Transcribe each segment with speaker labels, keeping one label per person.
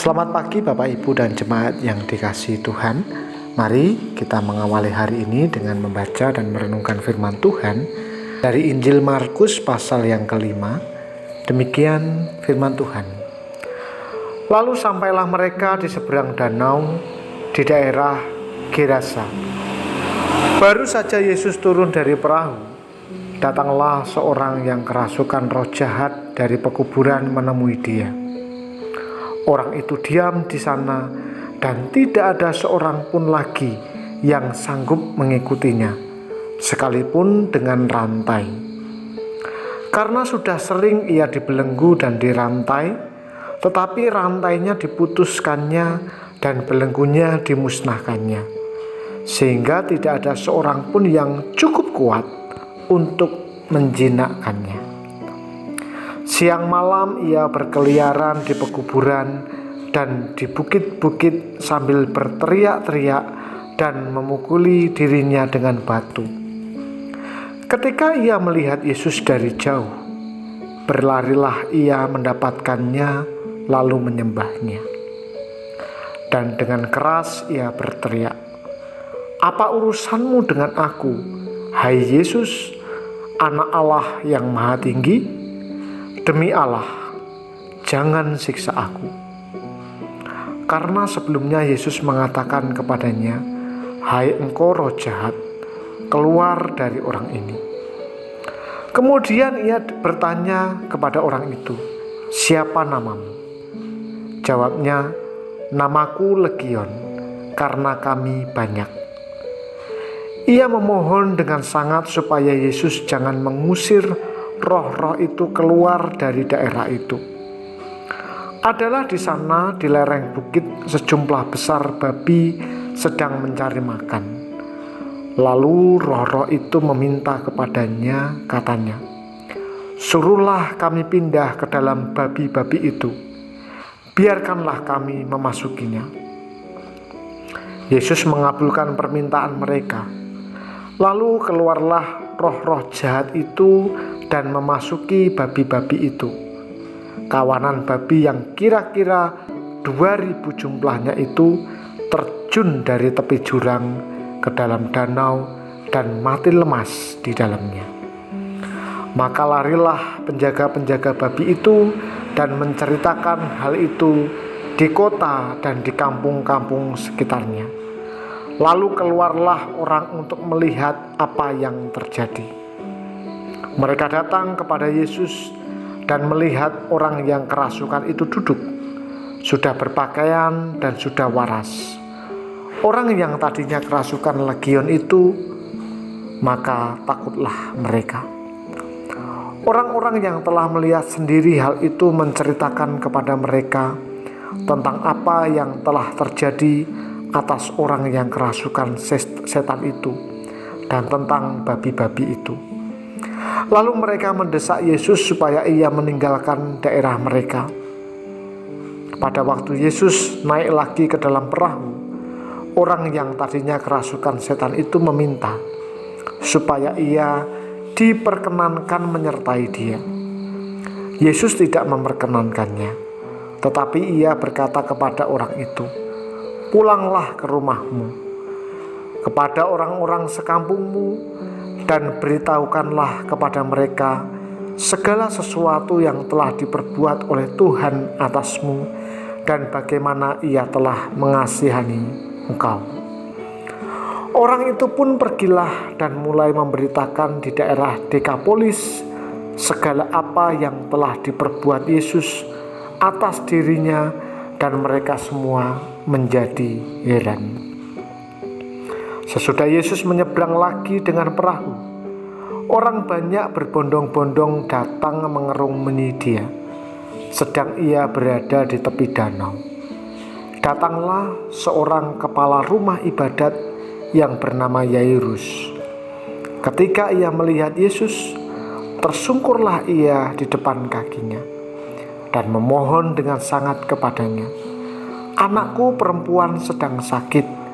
Speaker 1: Selamat pagi Bapak Ibu dan jemaat yang dikasihi Tuhan. Mari kita mengawali hari ini dengan membaca dan merenungkan firman Tuhan dari Injil Markus pasal yang kelima. Demikian firman Tuhan. Lalu sampailah mereka di seberang danau di daerah Gerasa. Baru saja Yesus turun dari perahu, datanglah seorang yang kerasukan roh jahat dari pekuburan menemui dia. Orang itu diam di sana dan tidak ada seorang pun lagi yang sanggup mengikutinya, sekalipun dengan rantai. Karena sudah sering ia dibelenggu dan dirantai, tetapi rantainya diputuskannya dan belenggunya dimusnahkannya, sehingga tidak ada seorang pun yang cukup kuat untuk menjinakkannya. Siang malam ia berkeliaran di pekuburan dan di bukit-bukit sambil berteriak-teriak dan memukuli dirinya dengan batu. Ketika ia melihat Yesus dari jauh, berlarilah ia mendapatkannya lalu menyembahnya. Dan dengan keras ia berteriak, "Apa urusanmu dengan aku, hai Yesus, Anak Allah yang Maha Tinggi? Demi Allah, jangan siksa aku." Karena sebelumnya Yesus mengatakan kepadanya, "Hai engkau roh jahat, keluar dari orang ini." Kemudian ia bertanya kepada orang itu, "Siapa namamu?" Jawabnya, "Namaku Legion, karena kami banyak." Ia memohon dengan sangat supaya Yesus jangan mengusir roh-roh itu keluar dari daerah itu. Adalah di sana di lereng bukit sejumlah besar babi sedang mencari makan. Lalu roh-roh itu meminta kepadanya, katanya, "Suruhlah kami pindah ke dalam babi-babi itu. Biarkanlah kami memasukinya." Yesus mengabulkan permintaan mereka. Lalu keluarlah roh-roh jahat itu dan memasuki babi-babi itu. Kawanan babi yang kira-kira 2.000 jumlahnya itu terjun dari tepi jurang ke dalam danau dan mati lemas di dalamnya. Maka larilah penjaga-penjaga babi itu dan menceritakan hal itu di kota dan di kampung-kampung sekitarnya. Lalu keluarlah orang untuk melihat apa yang terjadi. Mereka datang kepada Yesus dan melihat orang yang kerasukan itu duduk, sudah berpakaian dan sudah waras. Orang yang tadinya kerasukan legion itu, maka takutlah mereka. Orang-orang yang telah melihat sendiri hal itu menceritakan kepada mereka tentang apa yang telah terjadi atas orang yang kerasukan setan itu dan tentang babi-babi itu. Lalu mereka mendesak Yesus supaya ia meninggalkan daerah mereka. Pada waktu Yesus naik lagi ke dalam perahu, orang yang tadinya kerasukan setan itu meminta supaya ia diperkenankan menyertai dia. Yesus tidak memperkenankannya, tetapi ia berkata kepada orang itu, "Pulanglah ke rumahmu, kepada orang-orang sekampungmu, dan beritahukanlah kepada mereka segala sesuatu yang telah diperbuat oleh Tuhan atasmu dan bagaimana ia telah mengasihani engkau." Orang itu pun pergilah dan mulai memberitakan di daerah Dekapolis segala apa yang telah diperbuat Yesus atas dirinya, dan mereka semua menjadi heran. Sesudah Yesus menyeberang lagi dengan perahu, orang banyak berbondong-bondong datang mengerumuni dia, sedang ia berada di tepi danau. Datanglah seorang kepala rumah ibadat yang bernama Yairus. Ketika ia melihat Yesus, tersungkurlah ia di depan kakinya dan memohon dengan sangat kepadanya, "Anakku perempuan sedang sakit,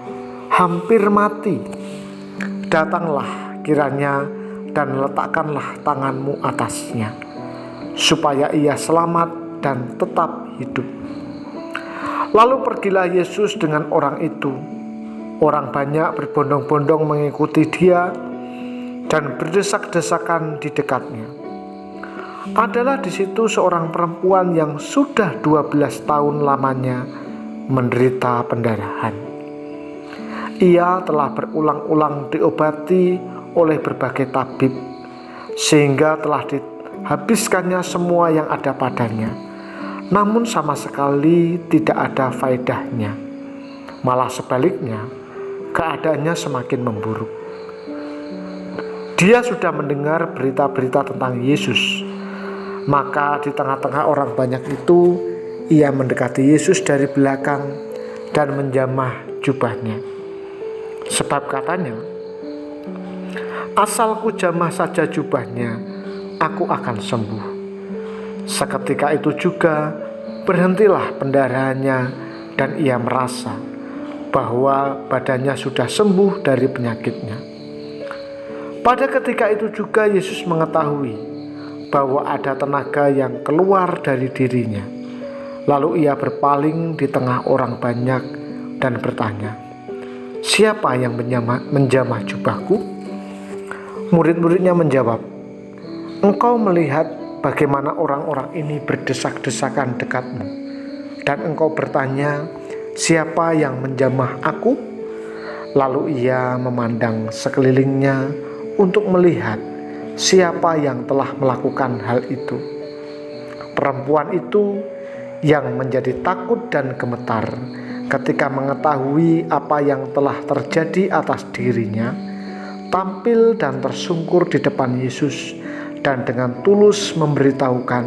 Speaker 1: hampir mati. Datanglah kiranya dan letakkanlah tanganmu atasnya, supaya ia selamat dan tetap hidup." Lalu pergilah Yesus dengan orang itu. Orang banyak berbondong-bondong mengikuti dia dan berdesak-desakan di dekatnya. Adalah di situ seorang perempuan yang sudah 12 tahun lamanya menderita pendarahan. Ia telah berulang-ulang diobati oleh berbagai tabib, sehingga telah dihabiskannya semua yang ada padanya. Namun sama sekali tidak ada faedahnya. Malah sebaliknya, keadaannya semakin memburuk. Dia sudah mendengar berita-berita tentang Yesus. Maka di tengah-tengah orang banyak itu, ia mendekati Yesus dari belakang dan menjamah jubahnya. Sebab katanya, "Asal ku jamah saja jubahnya, aku akan sembuh." Seketika itu juga berhentilah pendarahannya dan ia merasa bahwa badannya sudah sembuh dari penyakitnya. Pada ketika itu juga Yesus mengetahui bahwa ada tenaga yang keluar dari dirinya. Lalu ia berpaling di tengah orang banyak dan bertanya, "Siapa yang menjamah jubahku?" Murid-muridnya menjawab, "Engkau melihat bagaimana orang-orang ini berdesak-desakan dekatmu, dan engkau bertanya, 'Siapa yang menjamah aku?'" Lalu ia memandang sekelilingnya untuk melihat siapa yang telah melakukan hal itu. Perempuan itu yang menjadi takut dan gemetar ketika mengetahui apa yang telah terjadi atas dirinya, tampil dan tersungkur di depan Yesus dan dengan tulus memberitahukan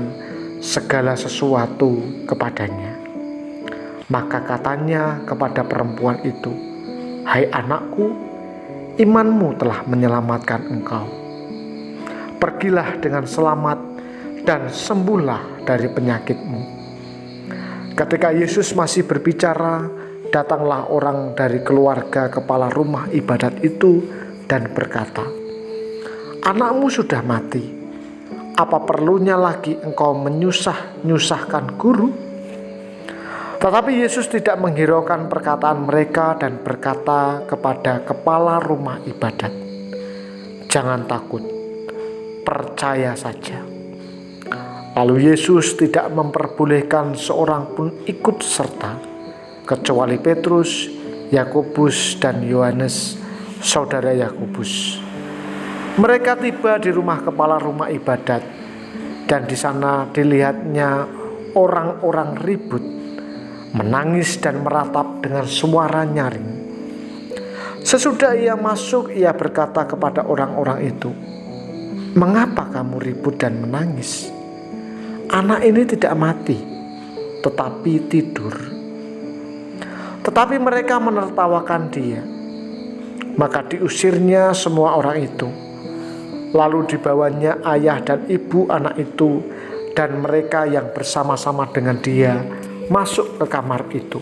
Speaker 1: segala sesuatu kepadanya. Maka katanya kepada perempuan itu, "Hai anakku, imanmu telah menyelamatkan engkau. Pergilah dengan selamat dan sembuhlah dari penyakitmu." Ketika Yesus masih berbicara, datanglah orang dari keluarga kepala rumah ibadat itu dan berkata, "Anakmu sudah mati. Apa perlunya lagi engkau menyusahkan guru?" Tetapi Yesus tidak menghiraukan perkataan mereka dan berkata kepada kepala rumah ibadat, "Jangan takut, percaya saja." Lalu Yesus tidak memperbolehkan seorang pun ikut serta, kecuali Petrus, Yakobus, dan Yohanes, saudara Yakobus. Mereka tiba di rumah kepala rumah ibadat, dan di sana dilihatnya orang-orang ribut, menangis dan meratap dengan suara nyaring. Sesudah ia masuk, ia berkata kepada orang-orang itu, "Mengapa kamu ribut dan menangis? Anak ini tidak mati, tetapi tidur." Tetapi mereka menertawakan dia. Maka diusirnya semua orang itu. Lalu dibawanya ayah dan ibu anak itu dan mereka yang bersama-sama dengan dia masuk ke kamar itu.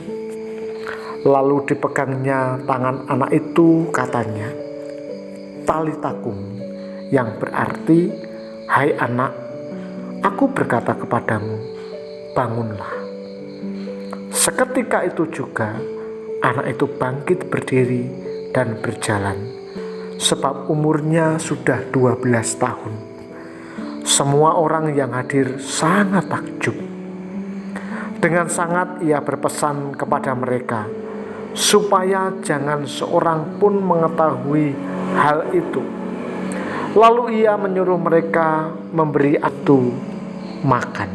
Speaker 1: Lalu dipegangnya tangan anak itu, katanya, "Talita kum," yang berarti, "Hai anak, aku berkata kepadamu, bangunlah." Seketika itu juga anak itu bangkit berdiri dan berjalan, sebab umurnya sudah 12 tahun. Semua orang yang hadir sangat takjub. Dengan sangat ia berpesan kepada mereka supaya jangan seorang pun mengetahui hal itu. Lalu ia menyuruh mereka memberi itu makan.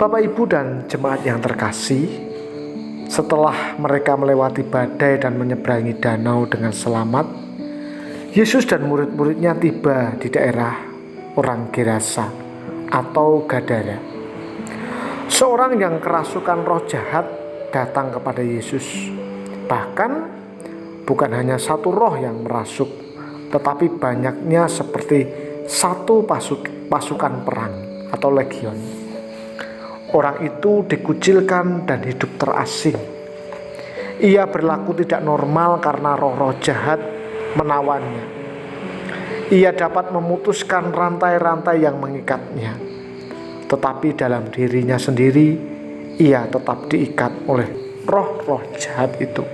Speaker 1: Bapak, Ibu, dan jemaat yang terkasih, setelah mereka melewati badai dan menyeberangi danau dengan selamat, Yesus dan murid-muridnya tiba di daerah orang Gerasa atau Gadara. Seorang yang kerasukan roh jahat datang kepada Yesus. Bahkan bukan hanya satu roh yang merasuk, tetapi banyaknya seperti satu pasukan perang atau legion. Orang itu dikucilkan dan hidup terasing. Ia berlaku tidak normal karena roh-roh jahat menawannya. Ia dapat memutuskan rantai-rantai yang mengikatnya, tetapi dalam dirinya sendiri ia tetap diikat oleh roh-roh jahat itu.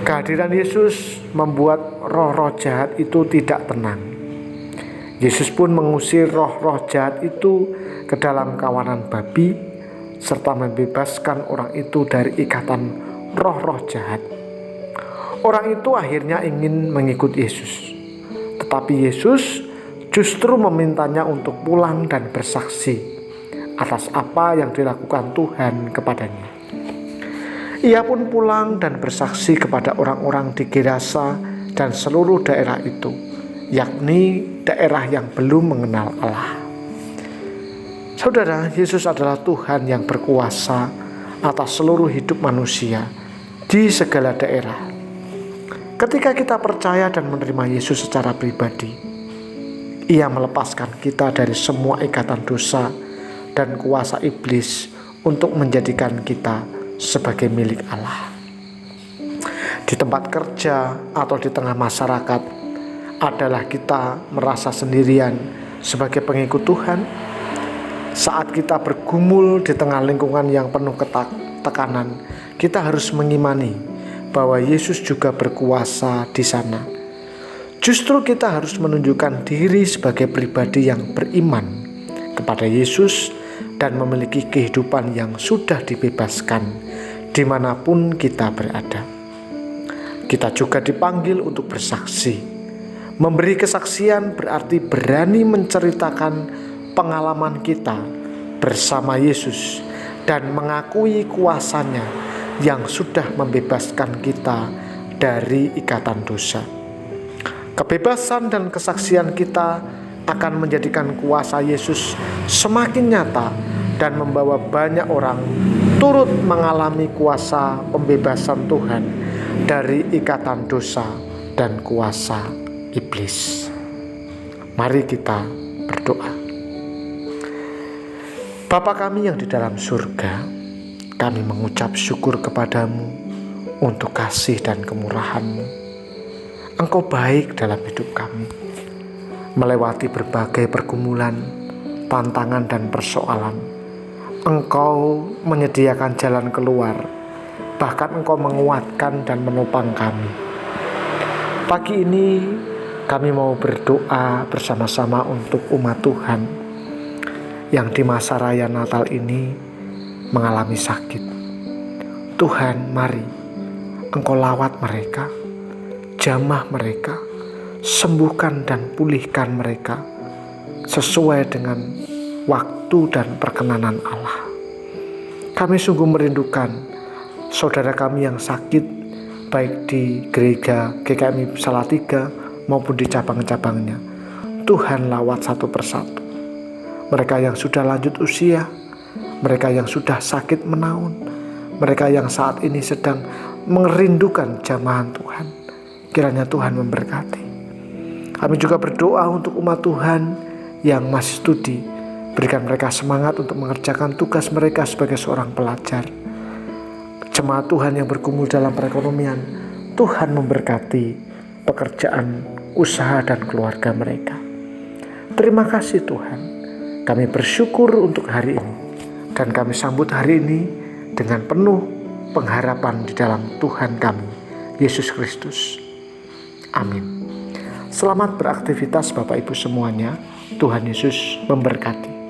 Speaker 1: Kehadiran Yesus membuat roh-roh jahat itu tidak tenang. Yesus pun mengusir roh-roh jahat itu ke dalam kawanan babi, serta membebaskan orang itu dari ikatan roh-roh jahat. Orang itu akhirnya ingin mengikut Yesus, tetapi Yesus justru memintanya untuk pulang dan bersaksi atas apa yang dilakukan Tuhan kepadanya. Ia pun pulang dan bersaksi kepada orang-orang di Gerasa dan seluruh daerah itu, yakni daerah yang belum mengenal Allah. Saudara, Yesus adalah Tuhan yang berkuasa atas seluruh hidup manusia di segala daerah. Ketika kita percaya dan menerima Yesus secara pribadi, Ia melepaskan kita dari semua ikatan dosa dan kuasa iblis untuk menjadikan kita sebagai milik Allah. Di tempat kerja atau di tengah masyarakat, adalah kita merasa sendirian sebagai pengikut Tuhan. Saat kita bergumul di tengah lingkungan yang penuh tekanan, kita harus mengimani bahwa Yesus juga berkuasa di sana. Justru kita harus menunjukkan diri sebagai pribadi yang beriman kepada Yesus dan memiliki kehidupan yang sudah dibebaskan dimanapun kita berada. Kita juga dipanggil untuk bersaksi. Memberi kesaksian berarti berani menceritakan pengalaman kita bersama Yesus dan mengakui kuasanya yang sudah membebaskan kita dari ikatan dosa. Kebebasan dan kesaksian kita akan menjadikan kuasa Yesus semakin nyata dan membawa banyak orang turut mengalami kuasa pembebasan Tuhan dari ikatan dosa dan kuasa iblis. Mari kita berdoa. Bapa kami yang di dalam surga, kami mengucap syukur kepadamu untuk kasih dan kemurahan-Mu. Engkau baik dalam hidup kami. Melewati berbagai pergumulan, tantangan dan persoalan, Engkau menyediakan jalan keluar. Bahkan Engkau menguatkan dan menopang kami. Pagi ini kami mau berdoa bersama-sama untuk umat Tuhan yang di masa raya Natal ini mengalami sakit. Tuhan, mari Engkau lawat mereka, jamah mereka, sembuhkan dan pulihkan mereka sesuai dengan waktu dan perkenanan Allah. Kami sungguh merindukan saudara kami yang sakit, baik di gereja GKMI Salatiga maupun di cabang-cabangnya. Tuhan lawat satu persatu. Mereka yang sudah lanjut usia, mereka yang sudah sakit menaun, mereka yang saat ini sedang merindukan jamahan Tuhan. Kiranya Tuhan memberkati. Kami juga berdoa untuk umat Tuhan yang masih studi. Berikan mereka semangat untuk mengerjakan tugas mereka sebagai seorang pelajar. Jemaat Tuhan yang bergumul dalam perekonomian, Tuhan memberkati pekerjaan, usaha dan keluarga mereka. Terima kasih Tuhan. Kami bersyukur untuk hari ini. Dan kami sambut hari ini dengan penuh pengharapan di dalam Tuhan kami, Yesus Kristus. Amin. Selamat beraktivitas Bapak Ibu semuanya. Tuhan Yesus memberkati.